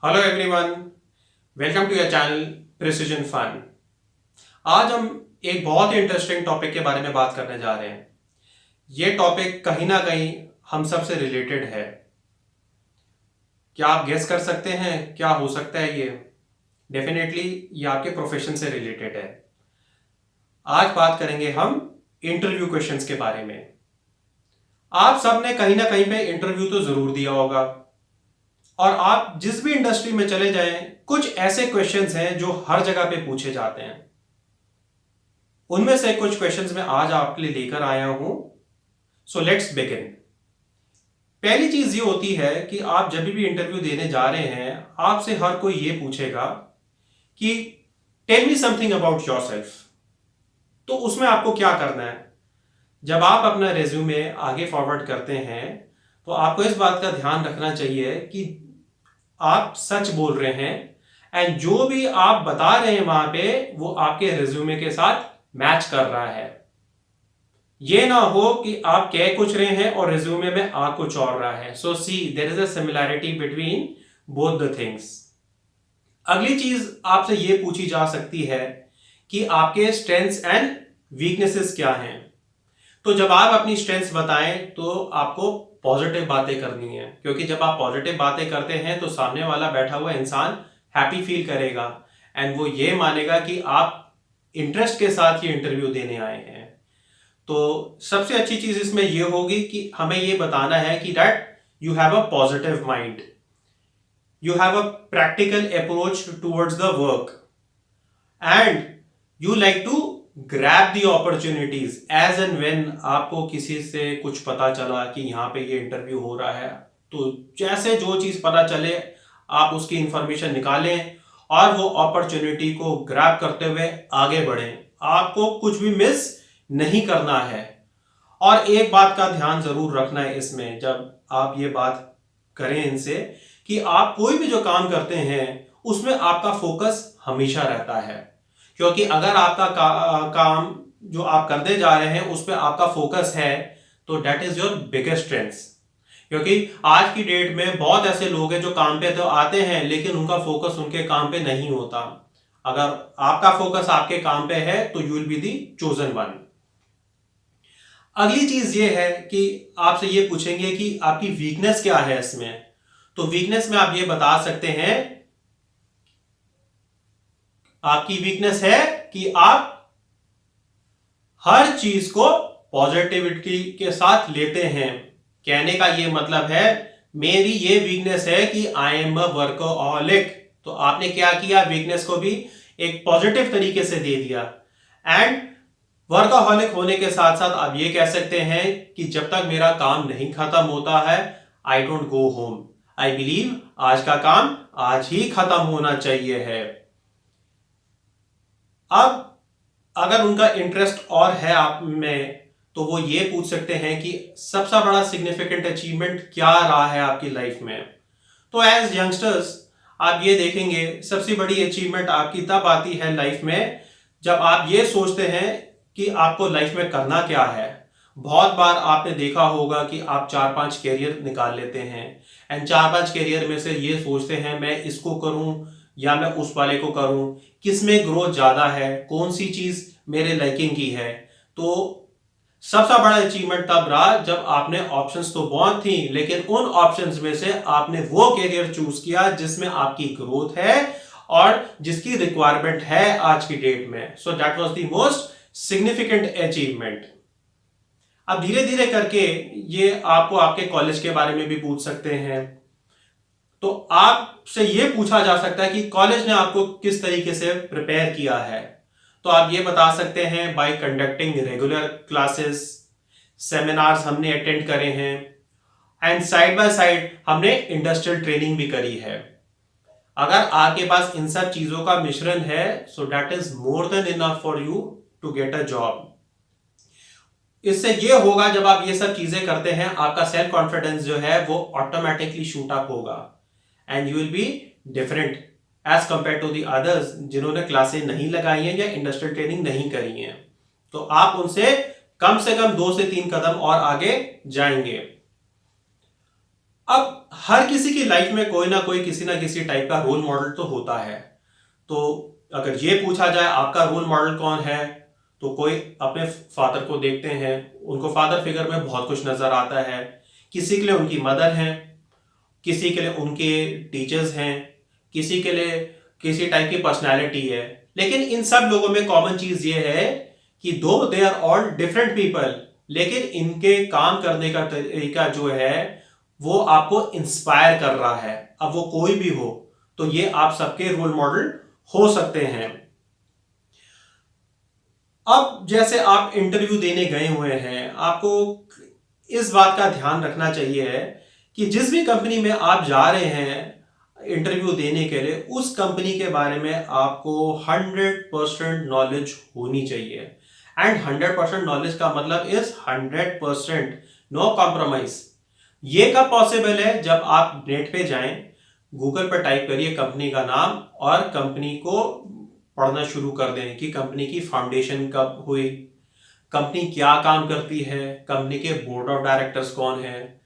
Hello everyone, welcome to your channel Precision Fun. आज हम एक बहुत ही इंटरेस्टिंग टॉपिक के बारे में बात करने जा रहे हैं। ये टॉपिक कहीं ना कहीं हम सब से रिलेटेड है। क्या आप गेस कर सकते हैं क्या हो सकता है ये? डेफिनेटली ये आपके प्रोफेशन से रिलेटेड है। आज बात करेंगे हम इंटरव्यू क्वेश्चंस के बारे में। आप सब ने कहीं ना कहीं पे इंटरव्यू तो जरूर दिया होगा, और आप जिस भी इंडस्ट्री में चले जाएं, कुछ ऐसे क्वेश्चंस हैं जो हर जगह पे पूछे जाते हैं। उनमें से कुछ क्वेश्चंस मैं आज आपके लिए लेकर आया हूं। So let's begin. पहली चीज ये होती है कि आप जब भी इंटरव्यू देने जा रहे हैं, आपसे हर कोई ये पूछेगा कि tell me something about yourself. तो उसमें आपको क्या करना है? जब आप अपना रेज्यूमे आगे फॉरवर्ड करते हैं, तो आपको इस बात का ध्यान रखना चाहिए कि आप सच बोल रहे हैं, एंड जो भी आप बता रहे हैं वहां पे वो आपके रिज्यूमे के साथ मैच कर रहा है। ये ना हो कि आप कह कुछ रहे हैं और रिज्यूमे में आ कुछ और रहा है। So see there is a similarity between both the things. अगली चीज आपसे ये पूछी जा सकती है कि आपके स्ट्रेंथ्स एंड वीकनेसेस क्या हैं। तो जब आप अपनी स्ट्रेंथ्स बताएं तो आपको पॉजिटिव बातें करनी है, क्योंकि जब आप पॉजिटिव बातें करते हैं तो सामने वाला बैठा हुआ इंसान हैप्पी फील करेगा, एंड वो ये मानेगा कि आप इंटरेस्ट के साथ ये इंटरव्यू देने आए हैं। तो सबसे अच्छी चीज इसमें ये होगी कि हमें ये बताना है कि that you have a positive mind, you have a practical approach towards the work, and you like to grab the opportunities as and when आपको किसी से कुछ पता चला कि यहाँ पे ये इंटरव्यू हो रहा है, तो जैसे जो चीज पता चले आप उसकी इंफॉर्मेशन निकालें और वो अपॉर्चुनिटी को ग्रैब करते हुए आगे बढ़ें। आपको कुछ भी मिस नहीं करना है। और एक बात का ध्यान जरूर रखना है इसमें, जब आप ये बात करें इनसे, कि आप कोई भी जो काम करते हैं उसमें आपका फोकस हमेशा रहता है। क्योंकि अगर आपका काम जो आप करने जा रहे हैं उस पर आपका फोकस है, तो that is your biggest strength. क्योंकि आज की डेट में बहुत ऐसे लोग हैं जो काम पे तो आते हैं लेकिन उनका फोकस उनके काम पे नहीं होता। अगर आपका फोकस आपके काम पे है तो you will be the chosen one. अगली चीज ये है कि आपसे ये पूछेंगे कि आपकी वीकनेस क्या है इसमें। तो वीकनेस में आप ये बता सकते हैं, आपकी वीकनेस है कि आप हर चीज को पॉजिटिविटी के साथ लेते हैं। कहने का ये मतलब है, मेरी ये वीकनेस है कि आई एम अ वर्कोहॉलिक। तो आपने क्या किया, वीकनेस को भी एक पॉजिटिव तरीके से दे दिया। एंड वर्कोहॉलिक होने के साथ साथ आप ये कह सकते हैं कि जब तक मेरा काम नहीं खत्म होता है, I don't go home. I believe आज का काम आज ही खत्म होना चाहिए है। अब अगर उनका इंटरेस्ट और है आप में, तो वो ये पूछ सकते हैं कि सबसे बड़ा सिग्निफिकेंट अचीवमेंट क्या रहा है आपकी लाइफ में। तो एज यंगस्टर्स आप ये देखेंगे, सबसे बड़ी अचीवमेंट आपकी तब आती है लाइफ में जब आप ये सोचते हैं कि आपको लाइफ में करना क्या है। बहुत बार आपने देखा होगा कि आप 4-5 कैरियर निकाल लेते हैं, एंड 4-5 कैरियर में से ये सोचते हैं मैं इसको करूं या मैं उस वाले को करूं, किसमें ग्रोथ ज्यादा है, कौन सी चीज मेरे लाइकिंग की है। तो सबसे बड़ा अचीवमेंट तब रहा जब आपने ऑप्शंस तो बहुत थी, लेकिन उन ऑप्शंस में से आपने वो कैरियर चूज किया जिसमें आपकी ग्रोथ है और जिसकी रिक्वायरमेंट है आज की डेट में। So that was the most significant achievement. अब धीरे धीरे करके ये आपको आपके कॉलेज के बारे में भी पूछ सकते हैं। तो आपसे ये पूछा जा सकता है कि कॉलेज ने आपको किस तरीके से प्रिपेयर किया है। तो आप ये बता सकते हैं, bye conducting regular classes, seminars हमने अटेंड करे हैं, एंड साइड बाय साइड हमने इंडस्ट्रियल ट्रेनिंग भी करी है। अगर आपके पास इन सब चीजों का मिश्रण है, so that is more than enough for you to get a job. इससे ये होगा, जब आप ये सब चीजें करते हैं आपका सेल्फ कॉन्फिडेंस जो है वो ऑटोमेटिकली शूट अप होगा, and you will be different as compare to the others जिन्होंने क्लासेस नहीं लगाई हैं या इंडस्ट्रियल ट्रेनिंग नहीं करी है। तो आप उनसे कम से कम 2 से 3 कदम और आगे जाएंगे। अब हर किसी की लाइफ में कोई ना कोई किसी ना किसी टाइप का रोल मॉडल तो होता है। तो अगर ये पूछा जाए आपका रोल मॉडल कौन है, तो कोई अपने फादर को देखते हैं, उनको फादर फिगर में बहुत कुछ नजर आता है। किसी के लिए उनकी मदर हैं, किसी के लिए उनके टीचर्स हैं, किसी के लिए किसी टाइप की पर्सनैलिटी है। लेकिन इन सब लोगों में कॉमन चीज ये है कि though they are all different people, लेकिन इनके काम करने का तरीका जो है वो आपको इंस्पायर कर रहा है। अब वो कोई भी हो, तो ये आप सबके रोल मॉडल हो सकते हैं। अब जैसे आप इंटरव्यू देने गए हुए हैं, आपको इस बात का ध्यान रखना चाहिए कि जिस भी कंपनी में आप जा रहे हैं इंटरव्यू देने के लिए, उस कंपनी के बारे में आपको 100% नॉलेज होनी चाहिए। एंड 100% नॉलेज का मतलब इज 100%, नो कॉम्प्रोमाइज। ये कब पॉसिबल है? जब आप नेट पे जाएं, गूगल पर टाइप करिए कंपनी का नाम और कंपनी को पढ़ना शुरू कर दें कि कंपनी की फाउंडेशन कब हुई, कंपनी क्या काम करती है, कंपनी के बोर्ड ऑफ डायरेक्टर्स कौन है,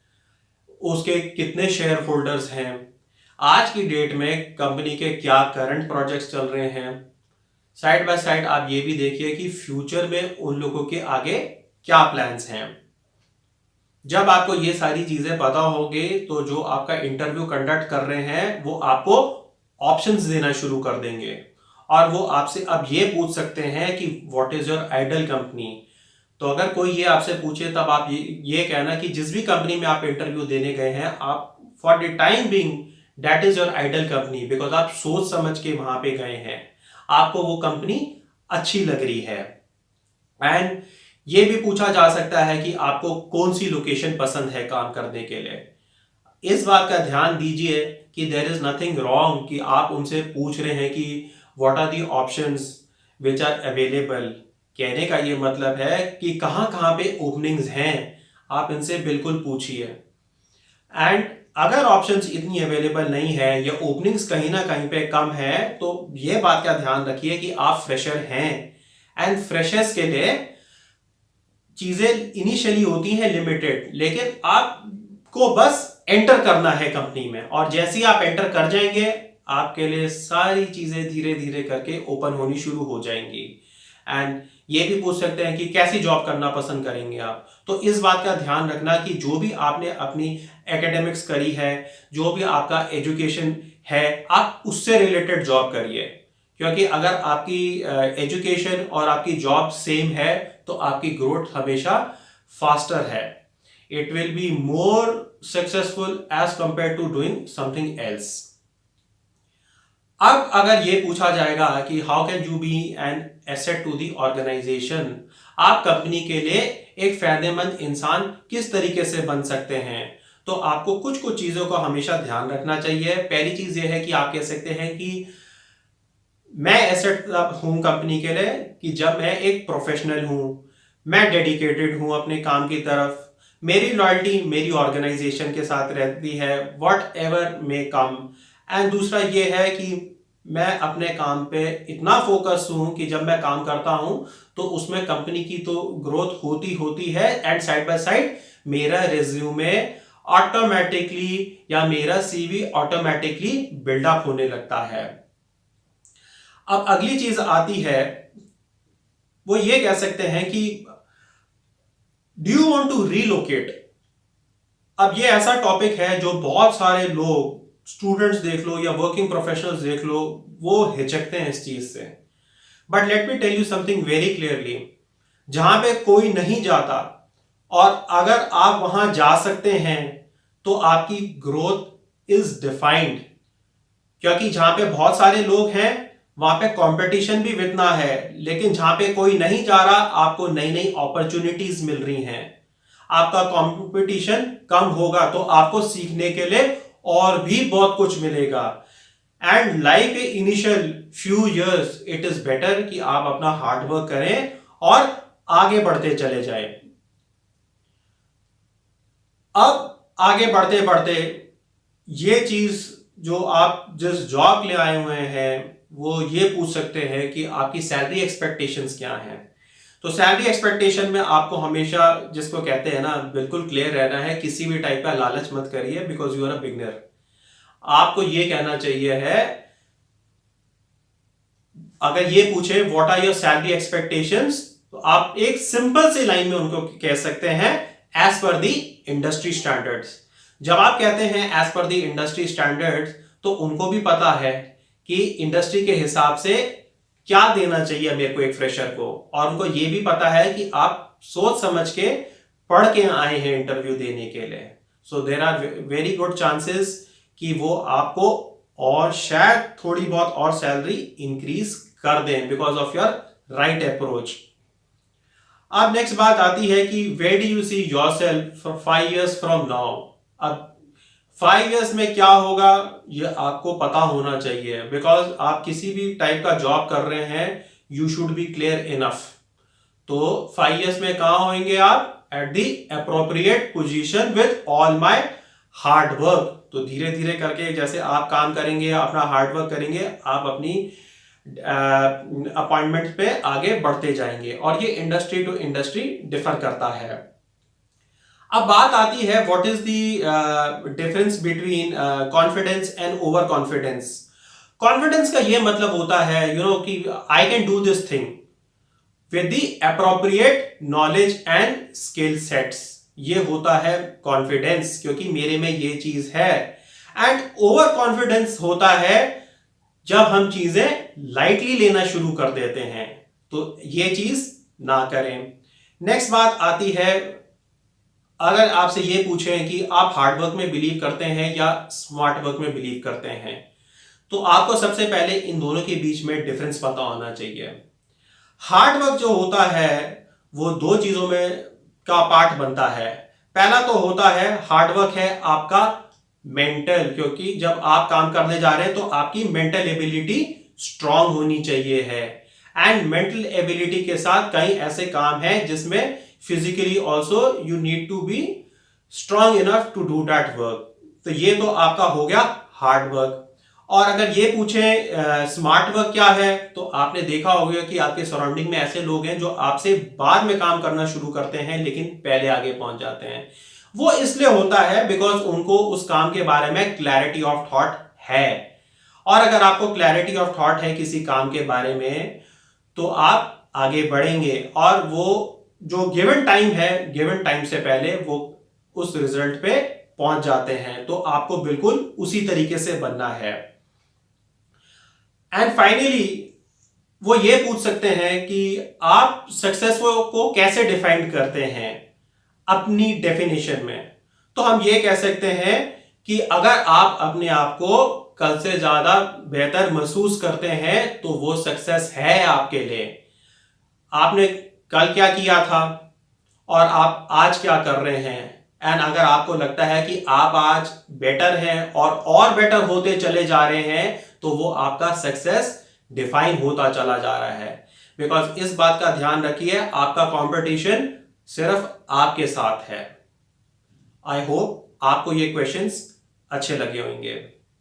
उसके कितने शेयर होल्डर्स हैं, आज की डेट में कंपनी के क्या करंट प्रोजेक्ट्स चल रहे हैं। साइड बाय साइड आप ये भी देखिए कि फ्यूचर में उन लोगों के आगे क्या प्लान्स हैं। जब आपको ये सारी चीजें पता होगी, तो जो आपका इंटरव्यू कंडक्ट कर रहे हैं वो आपको ऑप्शंस देना शुरू कर देंगे और वो आपसे अब ये पूछ सकते हैं कि what is your ideal company. तो अगर कोई ये आपसे पूछे, तब आप ये कहना कि जिस भी कंपनी में आप इंटरव्यू देने गए हैं, आप for the time being that is your ideal company, because आप सोच समझ के वहां पे गए हैं, आपको वो कंपनी अच्छी लग रही है। एंड ये भी पूछा जा सकता है कि आपको कौन सी लोकेशन पसंद है काम करने के लिए। इस बात का ध्यान दीजिए कि देयर इज नथिंग रॉन्ग कि आप उनसे पूछ रहे हैं कि what are the options which are available. कहने का ये मतलब है कि कहां कहां पे ओपनिंग्स हैं, आप इनसे बिल्कुल पूछिए। एंड अगर ऑप्शंस इतनी अवेलेबल नहीं है या ओपनिंग्स कहीं ना कहीं पे कम है, तो ये बात का ध्यान रखिए कि आप फ्रेशर हैं एंड फ्रेशर्स के लिए चीजें इनिशियली होती हैं लिमिटेड, लेकिन आपको बस एंटर करना है कंपनी में, और जैसे ही आप एंटर कर जाएंगे आपके लिए सारी चीजें धीरे धीरे करके ओपन होनी शुरू हो जाएंगी। एंड ये भी पूछ सकते हैं कि कैसी जॉब करना पसंद करेंगे आप। तो इस बात का ध्यान रखना कि जो भी आपने अपनी एकेडमिक्स करी है, जो भी आपका एजुकेशन है, आप उससे रिलेटेड जॉब करिए। क्योंकि अगर आपकी एजुकेशन और आपकी जॉब सेम है, तो आपकी ग्रोथ हमेशा फास्टर है। It will be more successful as compare to doing something else. अब अगर ये पूछा जाएगा कि how can you be an asset to the organisation, आप कंपनी के लिए एक फायदेमंद इंसान किस तरीके से बन सकते हैं, तो आपको कुछ कुछ चीजों का हमेशा ध्यान रखना चाहिए। पहली चीज ये है कि आप कह सकते हैं कि मैं एसेट हूं कंपनी के लिए कि जब मैं एक प्रोफेशनल हूं, मैं डेडिकेटेड हूं अपने काम की तरफ, मेरी लॉयल्टी मेरी ऑर्गेनाइजेशन के साथ रहती है what ever may come. And दूसरा ये है कि मैं अपने काम पे इतना फोकस हूं कि जब मैं काम करता हूं तो उसमें कंपनी की तो ग्रोथ होती है, एंड साइड बाय साइड मेरा रिज्यूमे ऑटोमेटिकली या मेरा सीवी ऑटोमेटिकली बिल्डअप होने लगता है। अब अगली चीज आती है, वो ये कह सकते हैं कि do you want to relocate. अब ये ऐसा टॉपिक है जो बहुत सारे लोग, स्टूडेंट्स देख लो या वर्किंग प्रोफेशनल्स देख लो, वो हिचकते हैं इस चीज से। But let me tell you something very clearly, जहां पे कोई नहीं जाता और अगर आप वहां जा सकते हैं तो आपकी ग्रोथ इज डिफाइंड। क्योंकि जहां पे बहुत सारे लोग हैं वहां पे कंपटीशन भी इतना है, लेकिन जहां पे कोई नहीं जा रहा आपको नई नई अपॉर्चुनिटीज मिल रही हैं। आपका कंपटीशन कम होगा तो आपको सीखने के लिए और भी बहुत कुछ मिलेगा। And like a initial few years it is better कि आप अपना हार्ड वर्क करें और आगे बढ़ते चले जाएं। अब आगे बढ़ते बढ़ते ये चीज जो आप जिस जॉब ले आए हुए हैं, वो ये पूछ सकते हैं कि आपकी सैलरी एक्सपेक्टेशंस क्या हैं। तो सैलरी एक्सपेक्टेशन में आपको हमेशा, जिसको कहते हैं ना, बिल्कुल क्लियर रहना है, किसी भी टाइप का लालच मत करिए, because you are a beginner. आपको ये कहना चाहिए है, अगर ये पूछे what are your salary expectations, तो आप एक सिंपल सी लाइन में उनको कह सकते हैं as per the industry standards. जब आप कहते हैं as per the industry standards, तो उनको भी पता है कि इंडस्ट्री के हिसाब से क्या देना चाहिए मेरे को एक फ्रेशर को, और उनको ये भी पता है कि आप सोच समझ के पढ़ के आए हैं इंटरव्यू देने के लिए। So there are very good chances कि वो आपको और शायद थोड़ी बहुत और सैलरी इंक्रीज कर दें because of your right approach. अब नेक्स्ट बात आती है कि where do you see yourself for 5 years from now. अब 5 years में क्या होगा ये आपको पता होना चाहिए, बिकॉज आप किसी भी टाइप का जॉब कर रहे हैं, you should be clear enough. तो 5 years में कहां होंगे आप? At the appropriate position with all my hard work. तो धीरे धीरे करके जैसे आप काम करेंगे, अपना हार्ड वर्क करेंगे, आप अपनी अपॉइंटमेंट पे आगे बढ़ते जाएंगे, और ये इंडस्ट्री टू इंडस्ट्री डिफर करता है। अब बात आती है what is the difference between confidence and over confidence. Confidence का ये मतलब होता है कि I can do this thing with the appropriate knowledge and skill sets, ये होता है कॉन्फिडेंस, क्योंकि मेरे में ये चीज है। एंड ओवर कॉन्फिडेंस होता है जब हम चीजें लाइटली लेना शुरू कर देते हैं, तो ये चीज ना करें। नेक्स्ट बात आती है, अगर आपसे ये पूछें कि आप हार्ड वर्क में बिलीव करते हैं या स्मार्ट वर्क में बिलीव करते हैं, तो आपको सबसे पहले इन दोनों के बीच में डिफरेंस पता होना चाहिए। हार्ड वर्क जो होता है वो दो चीजों में का पार्ट बनता है। पहला तो होता है हार्ड वर्क है आपका मेंटल, क्योंकि जब आप काम करने जा रहे हैं तो आपकी मेंटल एबिलिटी स्ट्रांग होनी चाहिए है। एंड मेंटल एबिलिटी के साथ कई ऐसे काम हैं जिसमें physically also you need to be strong enough to do that work. तो ये तो आपका हो गया हार्ड वर्क। और अगर ये पूछें स्मार्ट वर्क क्या है, तो आपने देखा होगा कि आपके सराउंडिंग में ऐसे लोग हैं जो आपसे बाद में काम करना शुरू करते हैं लेकिन पहले आगे पहुंच जाते हैं। वो इसलिए होता है बिकॉज उनको उस काम के बारे में क्लैरिटी ऑफ थॉट है। और अगर आपको क्लैरिटी ऑफ थॉट है किसी काम के बारे में, तो आप आगे बढ़ेंगे, और वो जो गिवन टाइम है, गिवन टाइम से पहले वो उस रिजल्ट पे पहुंच जाते हैं। तो आपको बिल्कुल उसी तरीके से बनना है। एंड फाइनली वो ये पूछ सकते हैं कि आप सक्सेस को कैसे डिफाइन करते हैं अपनी डेफिनेशन में। तो हम ये कह सकते हैं कि अगर आप अपने आप को कल से ज्यादा बेहतर महसूस करते हैं तो वो सक्सेस है आपके लिए। आपने कल क्या किया था और आप आज क्या कर रहे हैं, एंड अगर आपको लगता है कि आप आज बेटर हैं और बेटर होते चले जा रहे हैं, तो वो आपका सक्सेस डिफाइन होता चला जा रहा है। बिकॉज इस बात का ध्यान रखिए, आपका कंपटीशन सिर्फ आपके साथ है। आई होप आपको ये क्वेश्चंस अच्छे लगे होंगे।